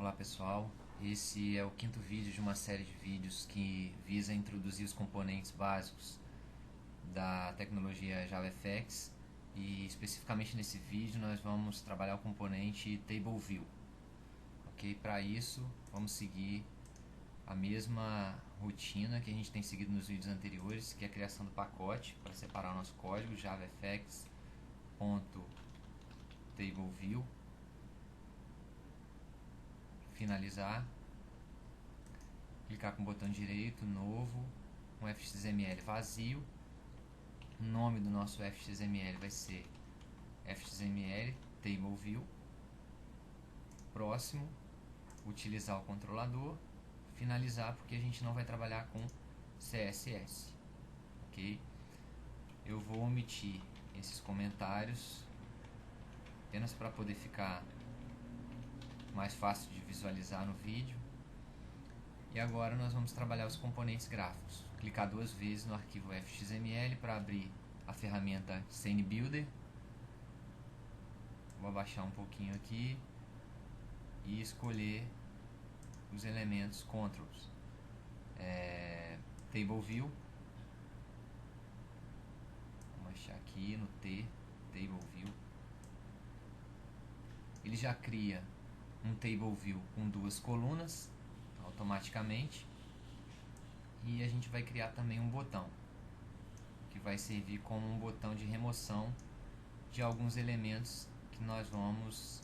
Olá pessoal, esse é o quinto vídeo de uma série de vídeos que visa introduzir os componentes básicos da tecnologia JavaFX e especificamente nesse vídeo nós vamos trabalhar o componente TableView. Ok? Para isso vamos seguir a mesma rotina que a gente tem seguido nos vídeos anteriores, que é a criação do pacote para separar o nosso código javafx.tableview, finalizar, clicar com o botão direito, novo, um fxml vazio. O nome do nosso fxml vai ser fxml tableview. Próximo, utilizar o controlador, finalizar, porque a gente não vai trabalhar com CSS, ok? Eu vou omitir esses comentários apenas para poder ficar mais fácil de visualizar no vídeo. E agora nós vamos trabalhar os componentes gráficos. Clicar duas vezes no arquivo fxml para abrir a ferramenta Scene Builder. Vou abaixar um pouquinho aqui e escolher os elementos Controls. Table View. Vou baixar aqui no T, Table View. Ele já cria um Table View com duas colunas automaticamente, e a gente vai criar também um botão que vai servir como um botão de remoção de alguns elementos que nós vamos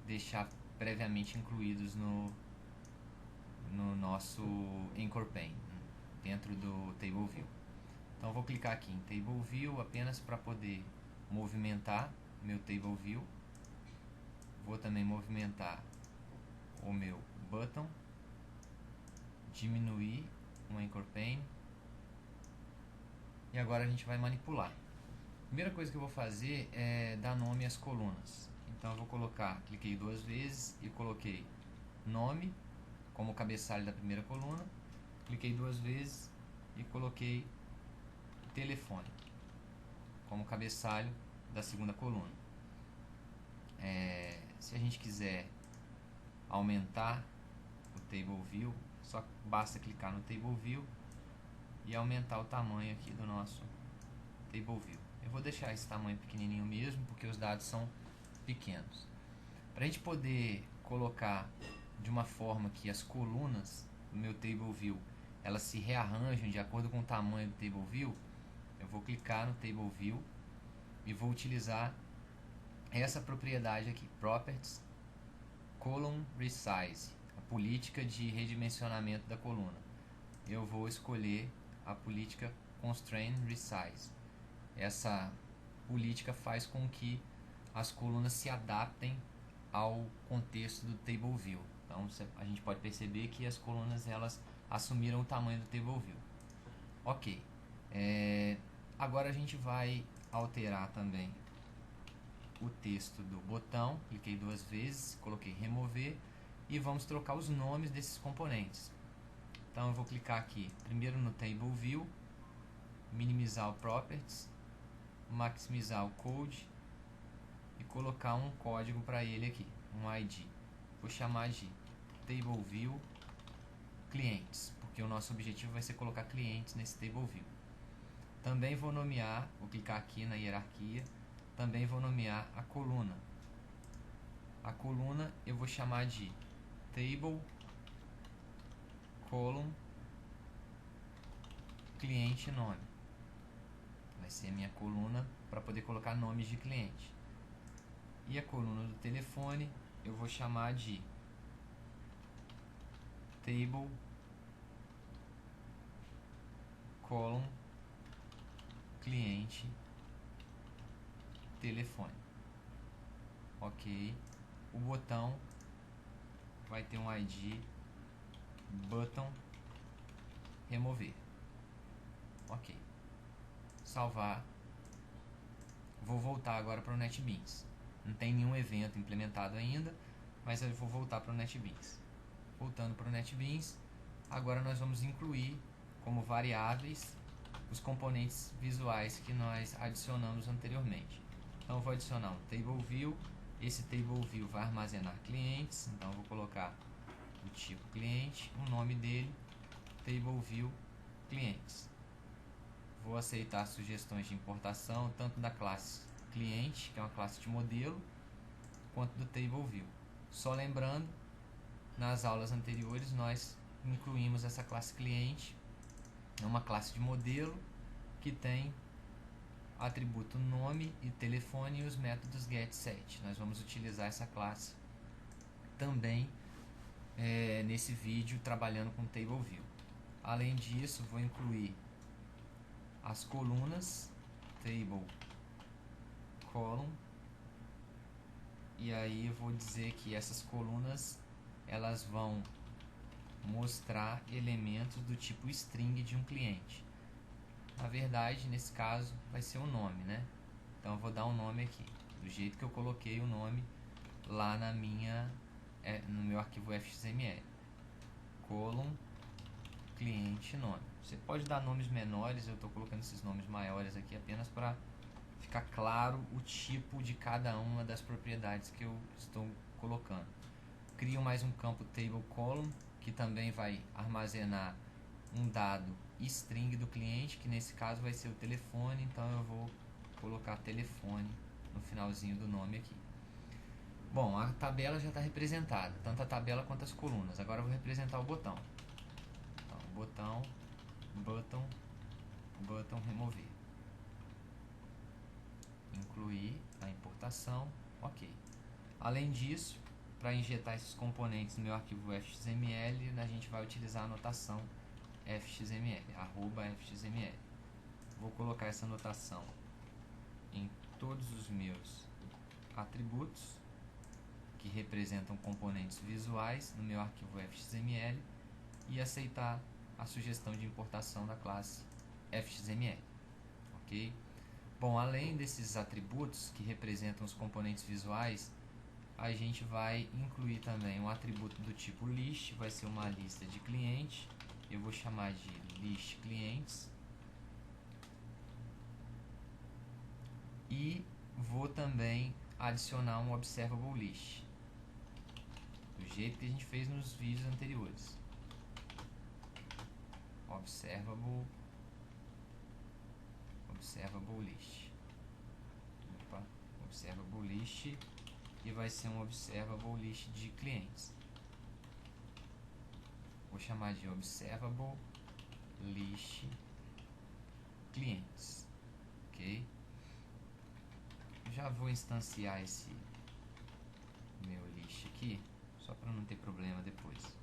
deixar previamente incluídos no nosso Anchor Pane dentro do Table View. Então eu vou clicar aqui em Table View apenas para poder movimentar meu Table View. Vou também movimentar o meu button, diminuir o Anchor Pane, e agora a gente vai manipular. A primeira coisa que eu vou fazer é dar nome às colunas. Então eu vou colocar, cliquei duas vezes e coloquei nome como cabeçalho da primeira coluna, cliquei duas vezes e coloquei telefone como cabeçalho da segunda coluna. Se a gente quiser aumentar o Table View, só basta clicar no Table View e aumentar o tamanho aqui do nosso Table View. Eu vou deixar esse tamanho pequenininho mesmo, porque os dados são pequenos. Para a gente poder colocar de uma forma que as colunas do meu Table View elas se rearranjam de acordo com o tamanho do Table View, eu vou clicar no Table View e vou utilizar essa propriedade aqui, Properties Column Resize, a política de redimensionamento da coluna. Eu vou escolher a política Constraint Resize. Essa política faz com que as colunas se adaptem ao contexto do Table View. Então a gente pode perceber que as colunas elas assumiram o tamanho do Table View. Ok. Agora a gente vai alterar também o texto do botão. Cliquei duas vezes, coloquei remover e vamos trocar os nomes desses componentes. Então eu vou clicar aqui primeiro no Table View, minimizar o Properties, maximizar o Code e colocar um código para ele aqui, um ID. Vou chamar de Table View Clientes, porque o nosso objetivo vai ser colocar clientes nesse Table View. Também vou nomear, vou clicar aqui na hierarquia, também vou nomear a coluna. A coluna eu vou chamar de Table Column Cliente Nome. Vai ser a minha coluna para poder colocar nomes de cliente. E a coluna do telefone eu vou chamar de Table Column Cliente Telefone. Ok. O botão vai ter um ID button remover. Ok. Salvar. Vou voltar agora para o NetBeans. Não tem nenhum evento implementado ainda, mas eu vou voltar para o NetBeans. Voltando para o NetBeans, agora nós vamos incluir como variáveis os componentes visuais que nós adicionamos anteriormente. Então eu vou adicionar um Table View Esse table view vai armazenar clientes, então eu vou colocar o tipo cliente, o nome dele, table view clientes. Vou aceitar sugestões de importação tanto da classe cliente, que é uma classe de modelo, quanto do table view. Só lembrando, nas aulas anteriores nós incluímos essa classe cliente, é uma classe de modelo que tem atributo nome e telefone e os métodos getSet. Nós vamos utilizar essa classe também nesse vídeo trabalhando com table view. Além disso, vou incluir as colunas table column, e aí eu vou dizer que essas colunas elas vão mostrar elementos do tipo string de um cliente. Na verdade, nesse caso, vai ser o nome, né? Então eu vou dar um nome aqui, do jeito que eu coloquei o nome lá no meu arquivo FXML. Column cliente nome. Você pode dar nomes menores, eu estou colocando esses nomes maiores aqui apenas para ficar claro o tipo de cada uma das propriedades que eu estou colocando. Crio mais um campo table column, que também vai armazenar um dado string do cliente, que nesse caso vai ser o telefone, então eu vou colocar telefone no finalzinho do nome aqui. Bom, a tabela já está representada, tanto a tabela quanto as colunas. Agora eu vou representar o botão. Então, button remover. Incluir a importação, ok. Além disso, para injetar esses componentes no meu arquivo FXML, a gente vai utilizar a notação FXML, @FXML. Vou colocar essa notação em todos os meus atributos que representam componentes visuais no meu arquivo FXML e aceitar a sugestão de importação da classe FXML, ok? Bom, além desses atributos que representam os componentes visuais, a gente vai incluir também um atributo do tipo list, vai ser uma lista de cliente, eu vou chamar de list clientes, e vou também adicionar um observable list, do jeito que a gente fez nos vídeos anteriores. Observable list. Observable list, e vai ser um observable list de clientes. Vou chamar de observable list clientes, ok? Já vou instanciar esse meu list aqui, só para não ter problema depois.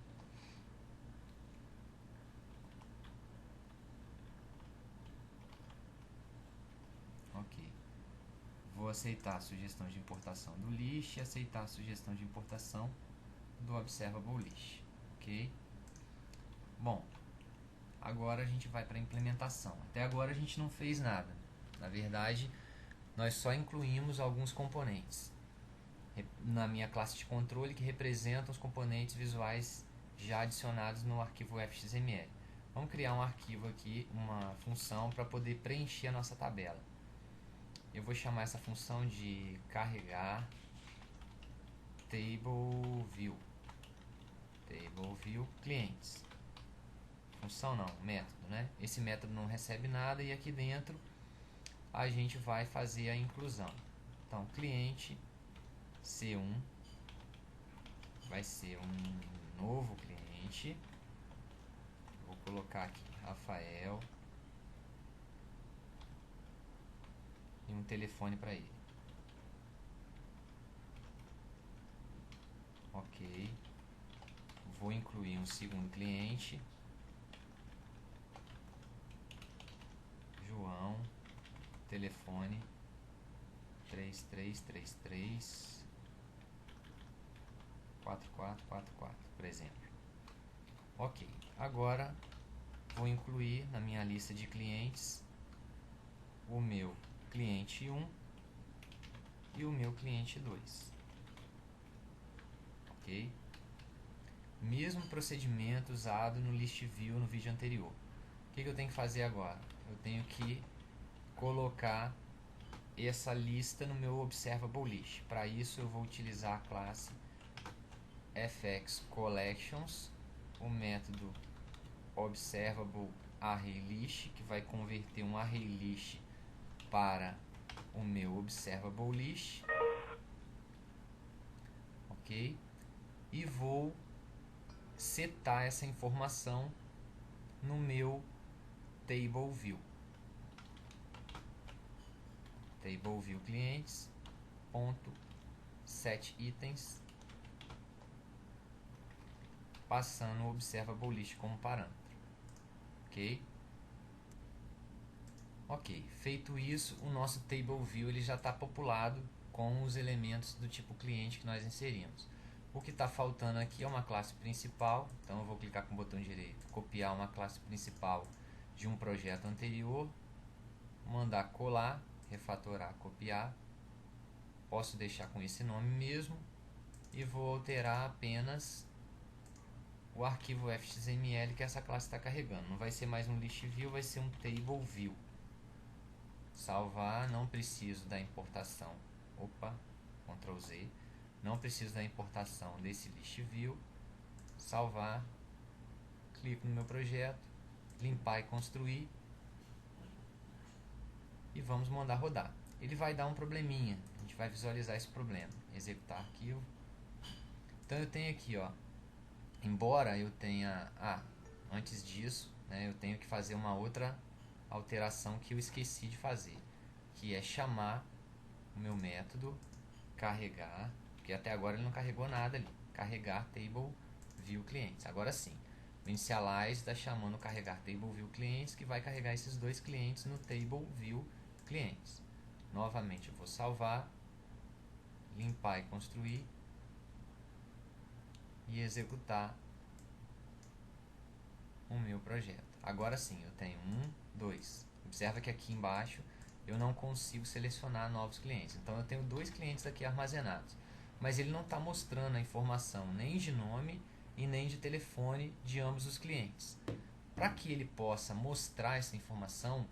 Ok. Vou aceitar a sugestão de importação do list e aceitar a sugestão de importação do observable list, ok? Bom, agora a gente vai para a implementação. Até agora a gente não fez nada. Na verdade, nós só incluímos alguns componentes na minha classe de controle que representam os componentes visuais já adicionados no arquivo FXML. Vamos criar um arquivo aqui, uma função para poder preencher a nossa tabela. Eu vou chamar essa função de carregar table view clientes. Função não, método, né? Esse método não recebe nada e aqui dentro a gente vai fazer a inclusão. Então, cliente C1 vai ser um novo cliente. Vou colocar aqui Rafael e um telefone para ele. Ok. Vou incluir um segundo cliente, João, telefone 3333 4444, por exemplo. Ok, agora vou incluir na minha lista de clientes o meu cliente 1 e o meu cliente 2. Ok? Mesmo procedimento usado no list view no vídeo anterior. O que eu tenho que fazer agora? Eu tenho que colocar essa lista no meu observable list. Para isso eu vou utilizar a classe fxCollections, o método observable ArrayList, que vai converter um ArrayList para o meu observable list, ok? E vou setar essa informação no meu table view. Table view clientes ponto set itens, passando o observable list como parâmetro, ok? Ok, feito isso, o nosso table view ele já está populado com os elementos do tipo cliente que nós inserimos. O que está faltando aqui é uma classe principal, então eu vou clicar com o botão direito, copiar uma classe principal de um projeto anterior, mandar colar, refatorar, copiar, posso deixar com esse nome mesmo e vou alterar apenas o arquivo fxml que essa classe está carregando. Não vai ser mais um list view, vai ser um table view. Salvar, não preciso da importação. Opa, Ctrl Z. Não preciso da importação desse list view. Salvar. Clico no meu projeto, limpar e construir. E vamos mandar rodar. Ele vai dar um probleminha. A gente vai visualizar esse problema. Executar arquivo. Então eu tenho aqui, ó. Embora eu tenha... antes disso, né, eu tenho que fazer uma outra alteração que eu esqueci de fazer, que é chamar o meu método carregar, porque até agora ele não carregou nada ali, carregar table view clientes. Agora sim, o initialize está chamando carregar table view clientes, que vai carregar esses dois clientes no table view clientes. Novamente eu vou salvar, limpar e construir e executar o meu projeto. Agora sim, eu tenho 2. Observa que aqui embaixo eu não consigo selecionar novos clientes. Então eu tenho 2 clientes aqui armazenados. Mas ele não está mostrando a informação nem de nome e nem de telefone de ambos os clientes. Para que ele possa mostrar essa informação,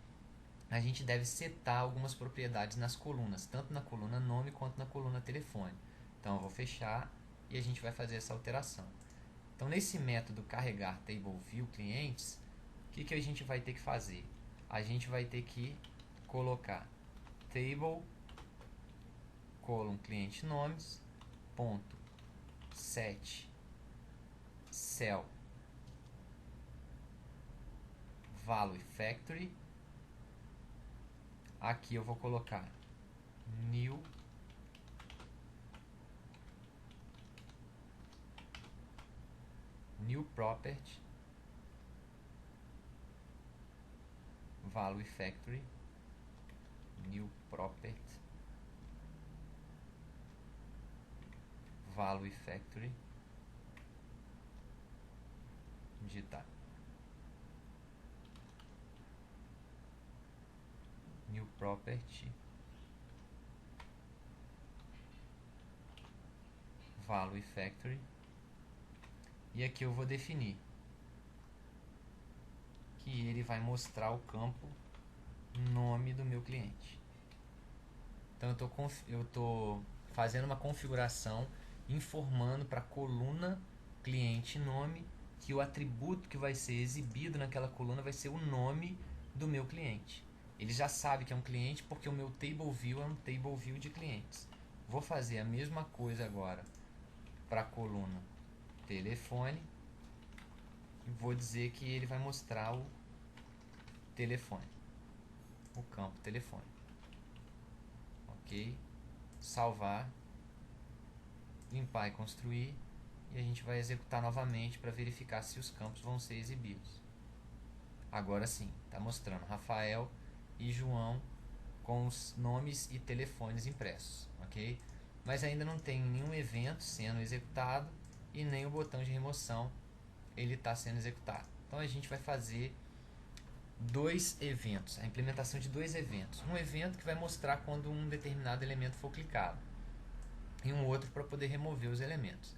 a gente deve setar algumas propriedades nas colunas, tanto na coluna nome quanto na coluna telefone. Então eu vou fechar e a gente vai fazer essa alteração. Então nesse método carregar table view clientes, o que a gente vai ter que fazer? A gente vai ter que colocar table colon cliente nomes ponto set cell value factory. Aqui eu vou colocar new property value factory, new property value factory, digitar new property value factory, e aqui eu vou definir que ele vai mostrar o campo nome do meu cliente. Então eu estou fazendo uma configuração informando para a coluna cliente nome que o atributo que vai ser exibido naquela coluna vai ser o nome do meu cliente. Ele já sabe que é um cliente porque o meu table view é um table view de clientes. Vou fazer a mesma coisa agora para a coluna telefone e vou dizer que ele vai mostrar o telefone, o campo telefone. Ok, salvar, limpar e construir, e a gente vai executar novamente para verificar se os campos vão ser exibidos. Agora sim, está mostrando Rafael e João com os nomes e telefones impressos, ok? Mas ainda não tem nenhum evento sendo executado e nem o botão de remoção ele está sendo executado. Então a gente vai fazer 2 eventos, a implementação de 2 eventos. Um evento que vai mostrar quando um determinado elemento for clicado e um outro para poder remover os elementos.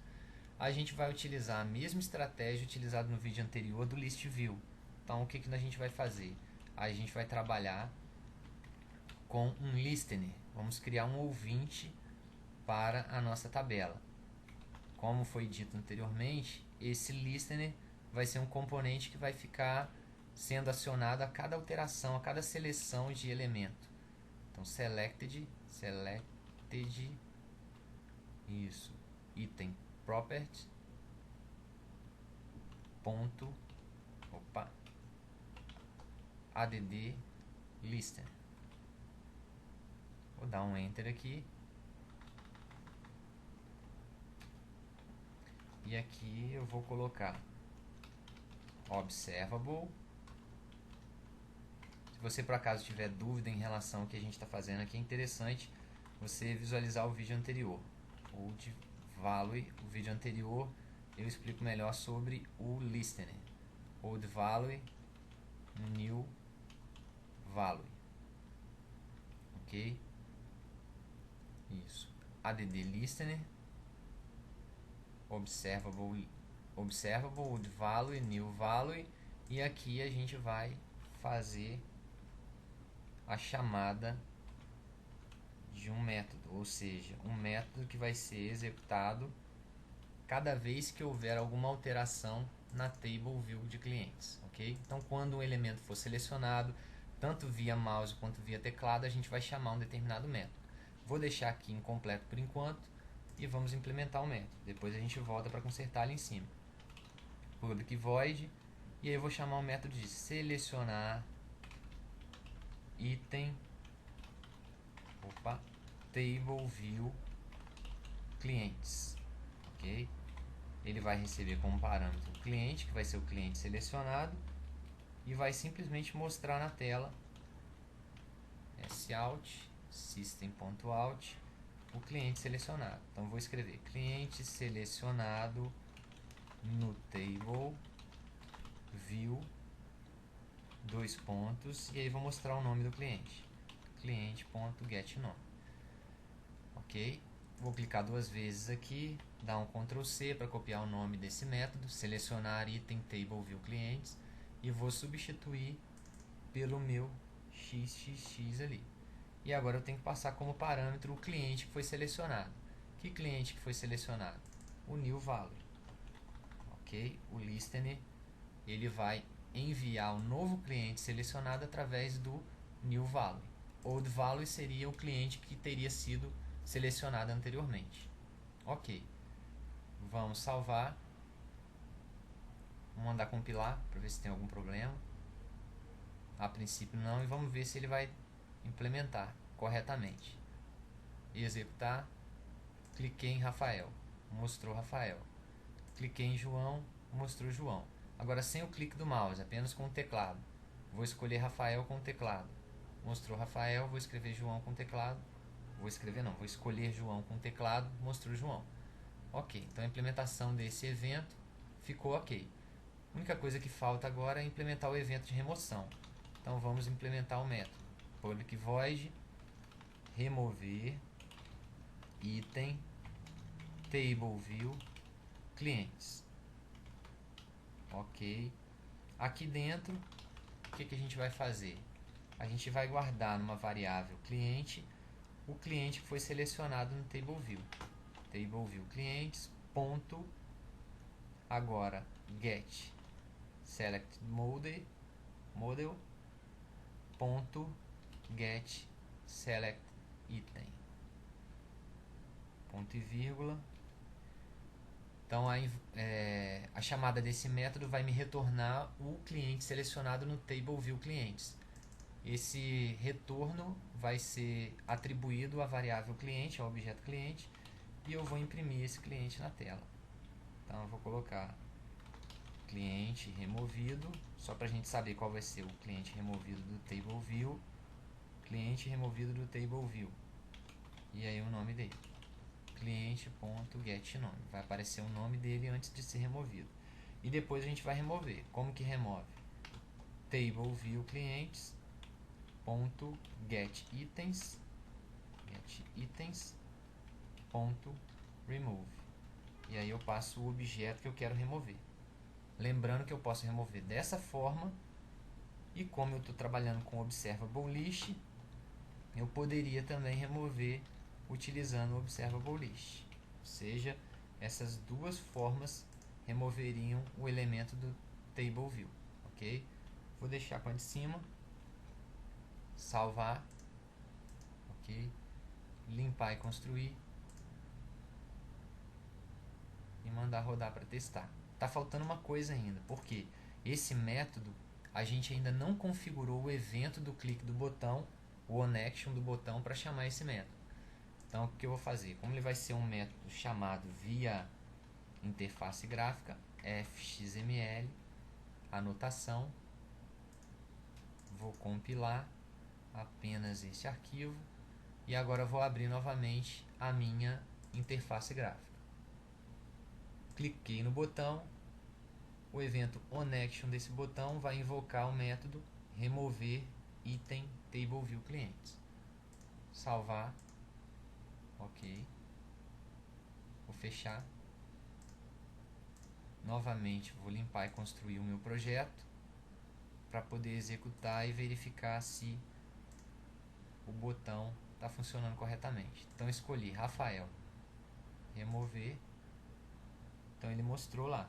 A gente vai utilizar a mesma estratégia utilizada no vídeo anterior do list view. Então o que a gente vai fazer? A gente vai trabalhar com um listener. Vamos criar um ouvinte para a nossa tabela. Como foi dito anteriormente, esse listener vai ser um componente que vai ficar sendo acionado a cada alteração, a cada seleção de elemento. Então, selected, isso, item property, ponto, add listener. Vou dar um enter aqui. E aqui eu vou colocar observable. Se você por acaso tiver dúvida em relação ao que a gente está fazendo aqui, é interessante você visualizar o vídeo anterior. Old value, o vídeo anterior eu explico melhor sobre o listener. Old value, new value. Ok? Isso. Add listener, observable, old value, new value, e aqui a gente vai fazer a chamada de um método, ou seja, um método que vai ser executado cada vez que houver alguma alteração na table view de clientes, ok? Então, quando um elemento for selecionado, tanto via mouse quanto via teclado, a gente vai chamar um determinado método. Vou deixar aqui incompleto por enquanto e vamos implementar o método. Depois a gente volta para consertar ali em cima. Public void, e aí eu vou chamar o método de selecionar item table view clientes, ok? Ele vai receber como parâmetro o cliente, que vai ser o cliente selecionado, e vai simplesmente mostrar na tela sout system.out o cliente selecionado. Então vou escrever cliente selecionado no table view dois pontos, e aí vou mostrar o nome do cliente, cliente.getNome, ok? Vou clicar duas vezes aqui, dar um Ctrl C para copiar o nome desse método, selecionar item table view clientes, e vou substituir pelo meu xxx ali. E agora eu tenho que passar como parâmetro o cliente que foi selecionado. Que cliente que foi selecionado? O new value. Ok? O listener, ele vai enviar o novo cliente selecionado através do new value. Old value seria o cliente que teria sido selecionado anteriormente. Ok. Vamos salvar. Vamos mandar compilar para ver se tem algum problema. A princípio não, e vamos ver se ele vai implementar corretamente. Executar. Cliquei em Rafael, mostrou Rafael. Cliquei em João, mostrou João. Agora sem o clique do mouse, apenas com o teclado. Vou escolher Rafael com o teclado. Mostrou Rafael, vou escrever João com o teclado. Vou escolher João com o teclado, mostrou João. Ok, então a implementação desse evento ficou ok. A única coisa que falta agora é implementar o evento de remoção. Então vamos implementar o método public void remover item table view clientes. Ok. Aqui dentro, o que a gente vai fazer? A gente vai guardar numa variável cliente o cliente que foi selecionado no table view. Table view clientes, ponto, agora get select model, ponto, get select item, ponto e vírgula. Então a chamada desse método vai me retornar o cliente selecionado no table view clientes. Esse retorno vai ser atribuído à variável cliente, ao objeto cliente, e eu vou imprimir esse cliente na tela. Então eu vou colocar cliente removido, só para a gente saber qual vai ser o cliente removido do table view, cliente removido do table view, e aí o nome dele, cliente.getNome, vai aparecer o nome dele antes de ser removido. E depois a gente vai remover. Como que remove? Table view clientes ponto get itens ponto remove, e aí eu passo o objeto que eu quero remover. Lembrando que eu posso remover dessa forma, e como eu estou trabalhando com observable list, eu poderia também remover utilizando o Observable List. Ou seja, essas duas formas removeriam o elemento do Table View, ok? Vou deixar com a de cima, salvar, ok? Limpar e construir e mandar rodar para testar. Tá faltando uma coisa ainda, porque esse método a gente ainda não configurou o evento do clique do botão, o OnAction do botão para chamar esse método. Então o que eu vou fazer? Como ele vai ser um método chamado via interface gráfica, fxml, anotação, vou compilar apenas esse arquivo e agora vou abrir novamente a minha interface gráfica. Cliquei no botão, o evento OnAction desse botão vai invocar o método remover item TableView clientes. Salvar, ok, vou fechar. Novamente vou limpar e construir o meu projeto para poder executar e verificar se o botão está funcionando corretamente. Então escolhi Rafael, remover, então ele mostrou lá.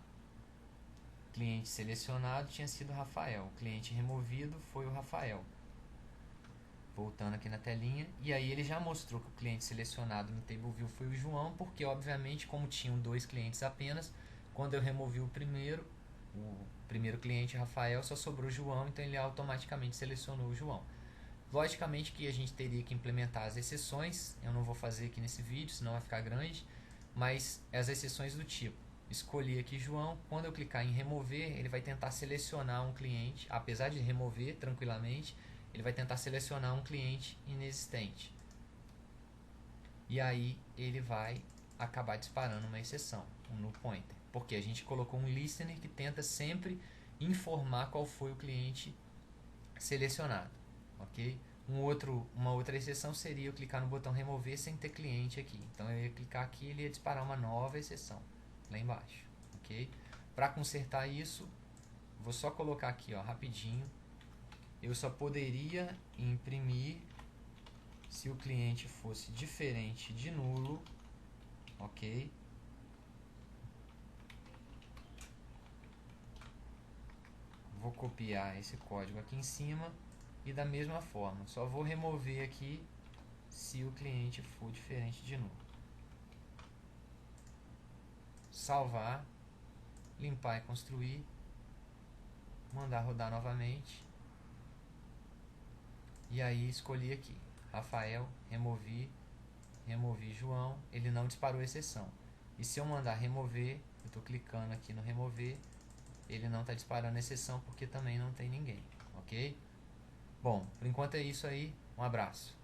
Cliente selecionado tinha sido Rafael, o cliente removido foi o Rafael. Voltando aqui na telinha, e aí ele já mostrou que o cliente selecionado no TableView foi o João, porque obviamente como tinham 2 clientes apenas, quando eu removi o primeiro cliente Rafael, só sobrou o João, então ele automaticamente selecionou o João. Logicamente que a gente teria que implementar as exceções, eu não vou fazer aqui nesse vídeo, senão vai ficar grande, mas as exceções do tipo, escolhi aqui João, quando eu clicar em remover, ele vai tentar selecionar um cliente, apesar de remover tranquilamente, ele vai tentar selecionar um cliente inexistente. E aí ele vai acabar disparando uma exceção, um null pointer, porque a gente colocou um listener que tenta sempre informar qual foi o cliente selecionado, ok? Uma outra exceção seria eu clicar no botão remover sem ter cliente aqui. Então eu ia clicar aqui e ele ia disparar uma nova exceção lá embaixo, ok? Para consertar isso, vou só colocar aqui, ó, rapidinho. Eu só poderia imprimir se o cliente fosse diferente de nulo, ok? Vou copiar esse código aqui em cima e da mesma forma, só vou remover aqui se o cliente for diferente de nulo. Salvar, limpar e construir, mandar rodar novamente. E aí escolhi aqui, Rafael, removi João, ele não disparou exceção. E se eu mandar remover, eu estou clicando aqui no remover, ele não está disparando exceção porque também não tem ninguém, ok? Bom, por enquanto é isso aí, um abraço.